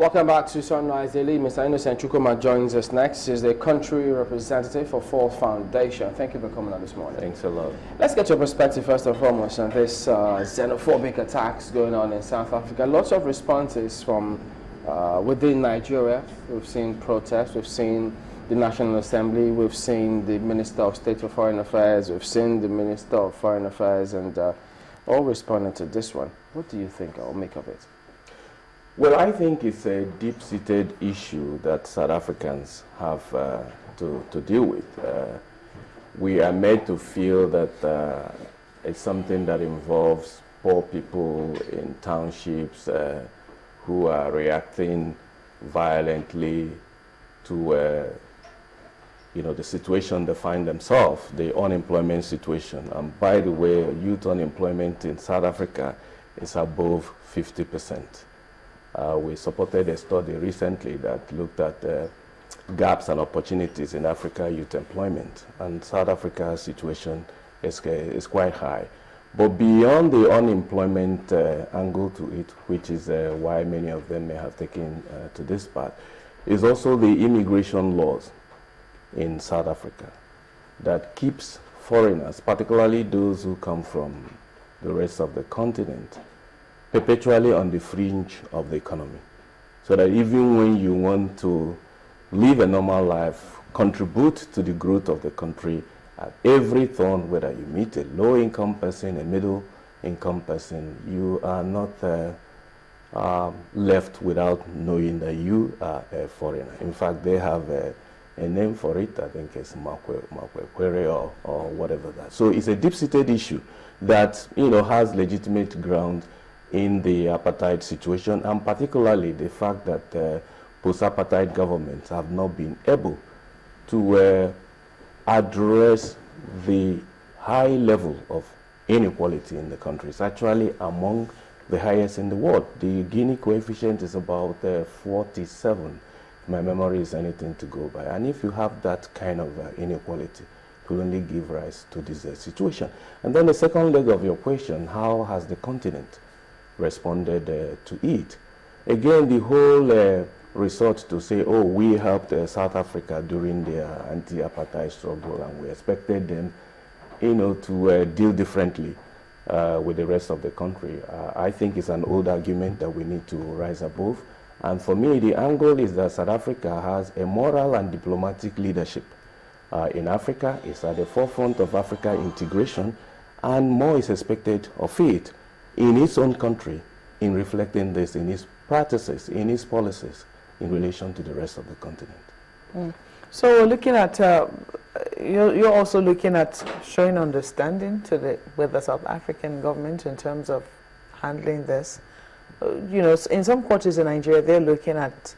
Welcome back to Sunrise Daily. Mr. Innocent Chukwuma joins us next. He's the country representative for Ford Foundation. Thank you for coming on this morning. Thanks a lot. Let's get your perspective first and foremost on this xenophobic attacks going on in South Africa. Lots of responses from within Nigeria. We've seen protests, we've seen the National Assembly, we've seen the Minister of State for Foreign Affairs, we've seen the Minister of Foreign Affairs, and all responding to this one. What do you think I'll make of it? Well, I think it's a deep-seated issue that South Africans have to deal with. We are made to feel that it's something that involves poor people in townships who are reacting violently to the situation they find themselves, the unemployment situation. And by the way, youth unemployment in South Africa is above 50%. We supported a study recently that looked at gaps and opportunities in Africa youth employment, and South Africa's situation is quite high. But beyond the unemployment angle to it, which is why many of them may have taken to this part, is also the immigration laws in South Africa that keeps foreigners, particularly those who come from the rest of the continent, perpetually on the fringe of the economy. So that even when you want to live a normal life, contribute to the growth of the country, at every turn, whether you meet a low-income person, a middle-income person, you are not left without knowing that you are a foreigner. In fact, they have a name for it. I think it's Makwekwere or whatever that. So it's a deep-seated issue that has legitimate ground in the apartheid situation, and particularly the fact that post-apartheid governments have not been able to address the high level of inequality in the country. It's actually among the highest in the world. The Gini coefficient is about 47. My memory is anything to go by. And if you have that kind of inequality, it will only give rise to this situation. And then the second leg of your question, how has the continent responded to it? Again, the whole resort to say, oh, we helped South Africa during their anti-apartheid struggle, and we expected them, to deal differently with the rest of the country. I think it's an old argument that we need to rise above. And for me, the angle is that South Africa has a moral and diplomatic leadership in Africa. It's at the forefront of Africa integration, and more is expected of it in its own country, in reflecting this in its practices, in its policies, in relation to the rest of the continent. So looking at, you're also looking at showing understanding with the South African government in terms of handling this. In some quarters in Nigeria, they're looking at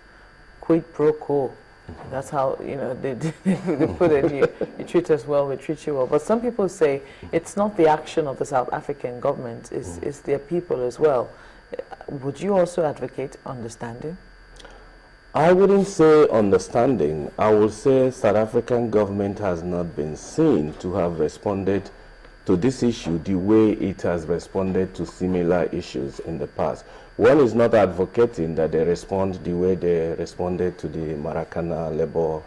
quid pro quo. That's how, they put it. You treat us well, we treat you well. But some people say it's not the action of the South African government, it's their people as well. Would you also advocate understanding? I wouldn't say understanding. I would say South African government has not been seen to have responded to this issue the way it has responded to similar issues in the past. One is not advocating that they respond the way they responded to the Maracana labor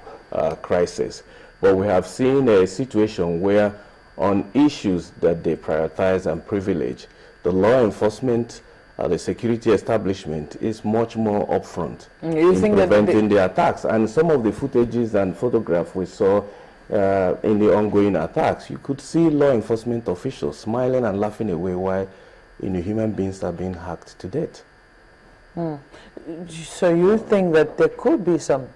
crisis. But we have seen a situation where on issues that they prioritize and privilege, the law enforcement, the security establishment is much more upfront in preventing the attacks. And some of the footages and photographs we saw in the ongoing attacks, you could see law enforcement officials smiling and laughing away while human beings are being hacked to death. So you think that there could be some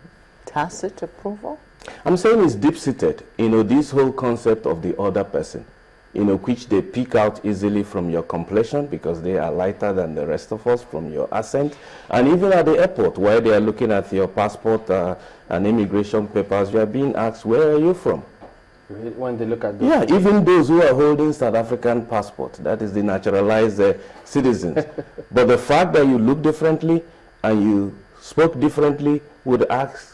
tacit approval? I'm saying it's deep-seated. This whole concept of the other person, which they pick out easily from your complexion because they are lighter than the rest of us, from your accent, and even at the airport where they are looking at your passport and immigration papers, you are being asked, where are you from? When they look at those, yeah, even those who are holding South African passport, that is the naturalized citizens. But the fact that you look differently and you spoke differently would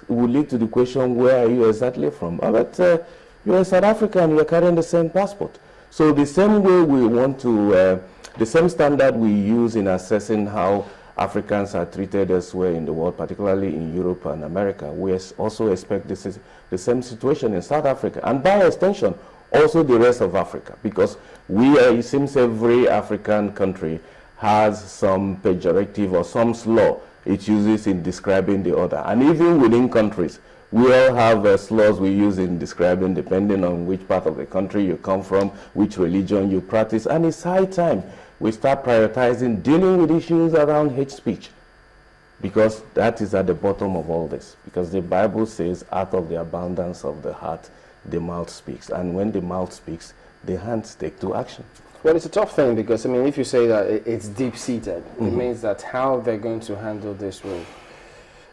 lead to the question, where are you exactly from? But you're a South African, you're carrying the same passport. So the same way we want to, the same standard we use in assessing how Africans are treated elsewhere in the world, particularly in Europe and America, we also expect this is the same situation in South Africa, and by extension, also the rest of Africa, because it seems every African country has some pejorative or some slur it uses in describing the other. And even within countries, we all have slurs we use in describing, depending on which part of the country you come from, which religion you practice. And it's high time we start prioritizing dealing with issues around hate speech, because that is at the bottom of all this. Because the Bible says, out of the abundance of the heart, the mouth speaks. And when the mouth speaks, the hands take to action. Well, it's a tough thing, because, I mean, if you say that it's deep-seated, it means that how they're going to handle this will,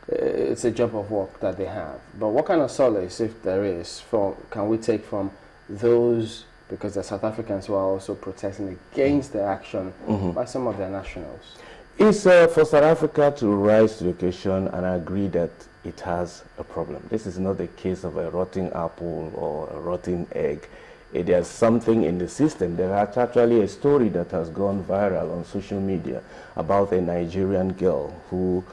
it's a job of work that they have. But what kind of solace, if there is, can we take from those, because there are South Africans who are also protesting against the action by some of their nationals? It's for South Africa to rise to the occasion and agree that it has a problem. This is not the case of a rotten apple or a rotten egg. There's something in the system. There is actually a story that has gone viral on social media about a Nigerian girl who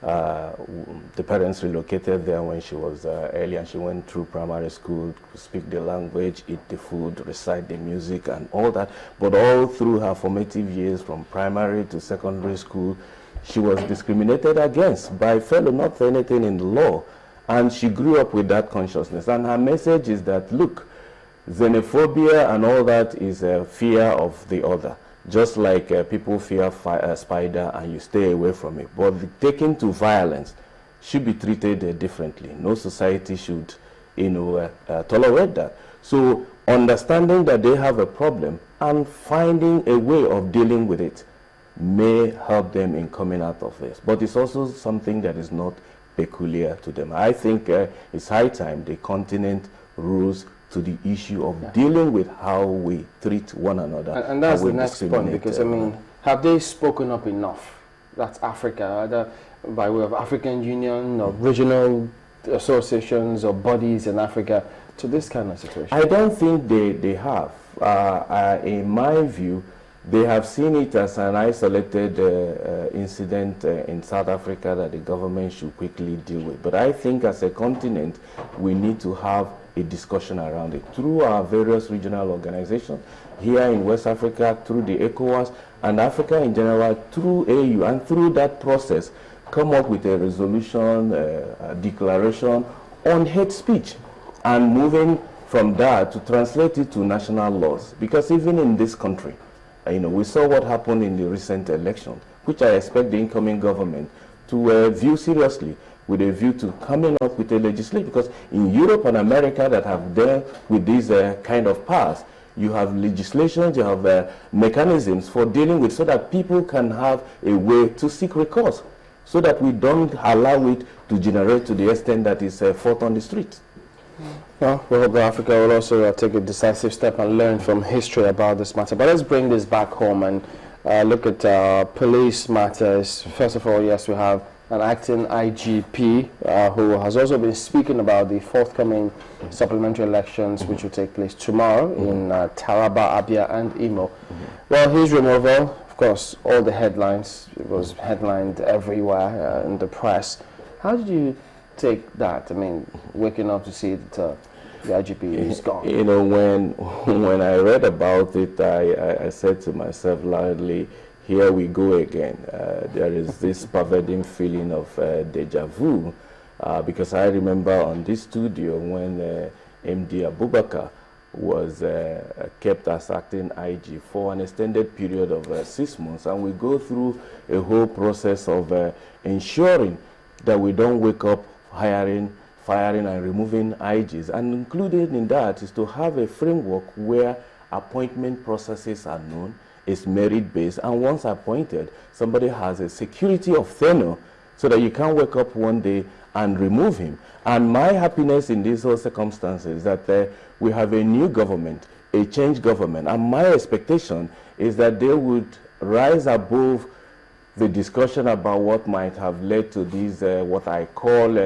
the parents relocated there when she was early, and she went through primary school to speak the language, eat the food, recite the music and all that. But all through her formative years, from primary to secondary school, she was discriminated against by fellow, not for anything in the law. And she grew up with that consciousness. And her message is that, look, xenophobia and all that is a fear of the other. Just like people fear a spider and you stay away from it. But taken to violence should be treated differently. No society should, tolerate that. So understanding that they have a problem and finding a way of dealing with it may help them in coming out of this. But it's also something that is not peculiar to them. I think it's high time the continent rules to the issue of dealing with how we treat one another. And that's the next point, because, I mean, have they spoken up enough? That's Africa, either by way of African Union or regional associations or bodies in Africa, to this kind of situation? I don't think they have. In my view, they have seen it as an isolated incident in South Africa that the government should quickly deal with. But I think as a continent, we need to have a discussion around it through our various regional organizations here in West Africa, through the ECOWAS, and Africa in general, through AU, and through that process, come up with a resolution, a declaration on hate speech, and moving from that to translate it to national laws. Because even in this country, we saw what happened in the recent election, which I expect the incoming government to view seriously, with a view to coming up with a legislation. Because in Europe and America that have dealt with these kind of powers, you have legislations, you have mechanisms for dealing with, so that people can have a way to seek recourse, so that we don't allow it to generate to the extent that is fought on the streets. Well, we hope that Africa will also take a decisive step and learn from history about this matter. But let's bring this back home and look at police matters. First of all, yes, we have an acting IGP who has also been speaking about the forthcoming supplementary elections, which will take place tomorrow in Taraba, Abia, and Imo. Well, his removal, of course, all the headlines, it was headlined everywhere in the press. How did you take that? I mean, waking up to see that the IGP is gone. When I read about it, I said to myself loudly, here we go again. There is this pervading feeling of deja vu, because I remember on this studio when MD Abubakar was kept as acting IG for an extended period of 6 months, and we go through a whole process of ensuring that we don't wake up hiring, firing, and removing IGs. And included in that is to have a framework where appointment processes are known, is merit-based, and once appointed, somebody has a security of tenure so that you can't wake up one day and remove him. And my happiness in these whole circumstances is that we have a new government, a changed government, and my expectation is that they would rise above the discussion about what might have led to these, what I call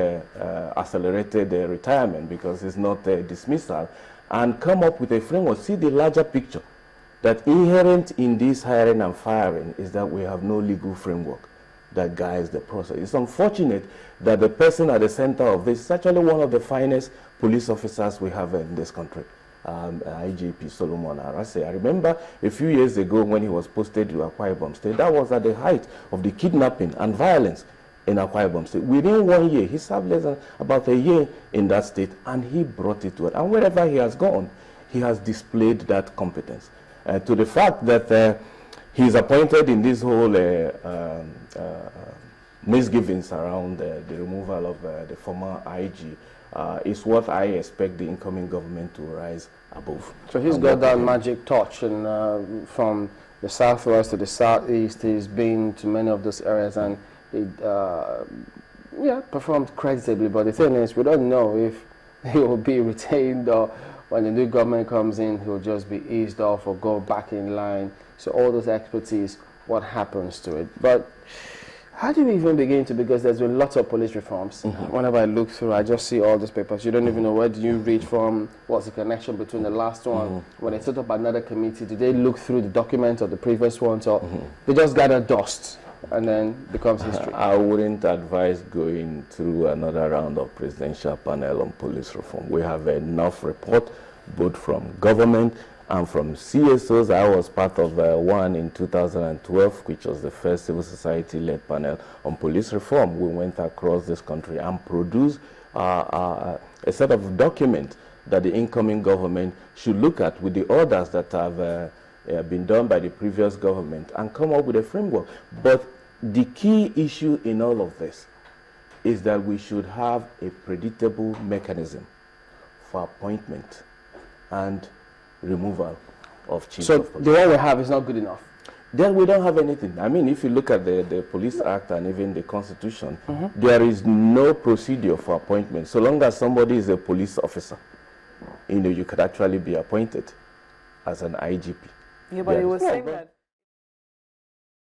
accelerated retirement, because it's not a dismissal, and come up with a framework, see the larger picture. That inherent in this hiring and firing is that we have no legal framework. that guides the process. It's unfortunate that the person at the center of this is actually one of the finest police officers we have in this country, IGP Solomon Arase. I remember a few years ago when he was posted to Akwa Ibom State, that was at the height of the kidnapping and violence in Akwa Ibom State. Within 1 year, he served less than about a year in that state, and he brought it to it. And wherever he has gone, he has displayed that competence. To the fact that he is appointed in this whole misgivings around the removal of the former IG is what I expect the incoming government to rise above. So he's got that magic touch, and from the southwest to the southeast, he's been to many of those areas, and he performed creditably. But the thing is, we don't know if he will be retained, or when the new government comes in, he'll just be eased off or go back in line. So all those expertise, what happens to it? But how do you even begin to, because there's been lots of police reforms. Whenever I look through, I just see all these papers. You don't even know where do you read from, what's the connection between the last one. When they set up another committee, do they look through the documents of the previous ones, or they just gather dust and then becomes history? I wouldn't advise going through another round of presidential panel on police reform. We have enough report, both from government and from CSOs. I was part of one in 2012, which was the first civil society-led panel on police reform. We went across this country and produced a set of documents that the incoming government should look at with the orders that have been done by the previous government and come up with a framework. But the key issue in all of this is that we should have a predictable mechanism for appointment and removal of chiefs of police. The one we have is not good enough. Then we don't have anything. I mean, if you look at the Police Act and even the Constitution, there is no procedure for appointment. So long as somebody is a police officer, you could actually be appointed as an IGP. Yeah, but he was saying that